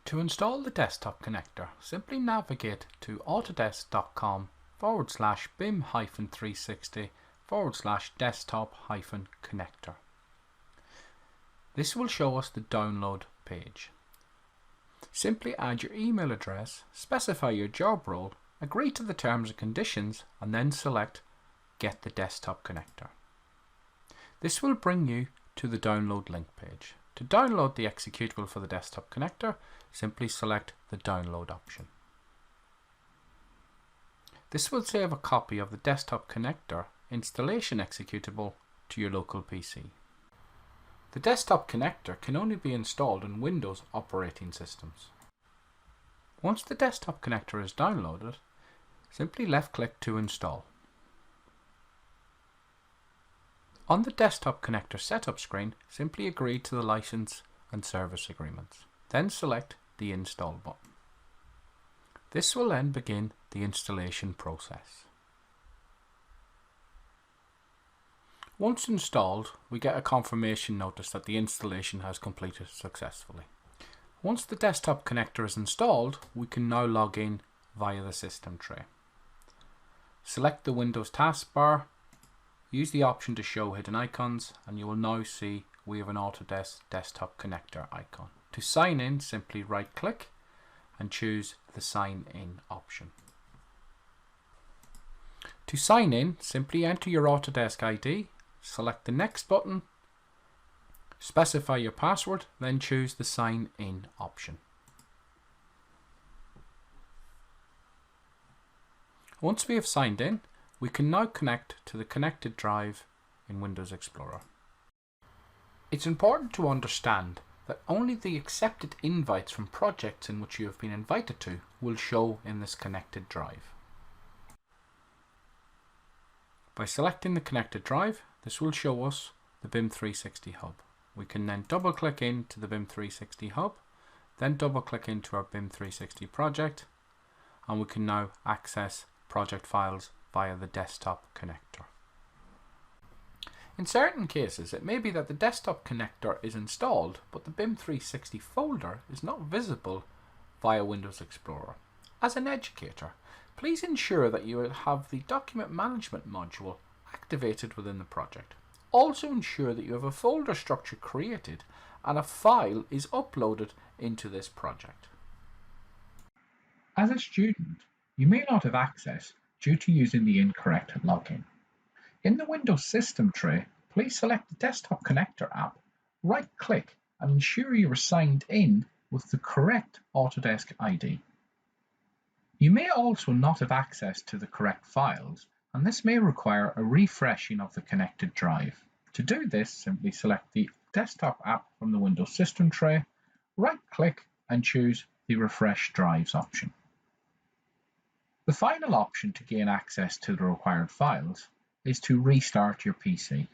To install the desktop connector, simply navigate to autodesk.com/BIM360/desktop-connector. This will show us the download page. Simply add your email address, specify your job role, agree to the terms and conditions, and then select Get the Desktop Connector. This will bring you to the download link page. To download the executable for the desktop connector, simply select the download option. This will save a copy of the desktop connector installation executable to your local PC. The desktop connector can only be installed in Windows operating systems. Once the desktop connector is downloaded, simply left-click to install. On the desktop connector setup screen, simply agree to the license and service agreements. Then select the install button. This will then begin the installation process. Once installed, we get a confirmation notice that the installation has completed successfully. Once the desktop connector is installed, we can now log in via the system tray. Select the Windows taskbar, use the option to show hidden icons, and you will now see we have an Autodesk desktop connector icon. To sign in, simply right click and choose the sign in option. To sign in, simply enter your Autodesk ID, select the next button, specify your password, then choose the sign in option. Once we have signed in, we can now connect to the connected drive in Windows Explorer. It's important to understand that only the accepted invites from projects in which you have been invited to will show in this connected drive. By selecting the connected drive, this will show us the BIM360 hub. We can then double click into the BIM360 hub, then double click into our BIM360 project, and we can now access project files via the desktop connector. In certain cases, it may be that the desktop connector is installed, but the BIM360 folder is not visible via Windows Explorer. As an educator, please ensure that you have the document management module activated within the project. Also ensure that you have a folder structure created and a file is uploaded into this project. As a student, you may not have access due to using the incorrect login. In the Windows System tray, please select the Desktop Connector app, right-click and ensure you are signed in with the correct Autodesk ID. You may also not have access to the correct files, and this may require a refreshing of the connected drive. To do this, simply select the Desktop app from the Windows System tray, right-click and choose the Refresh Drives option. The final option to gain access to the required files is to restart your PC.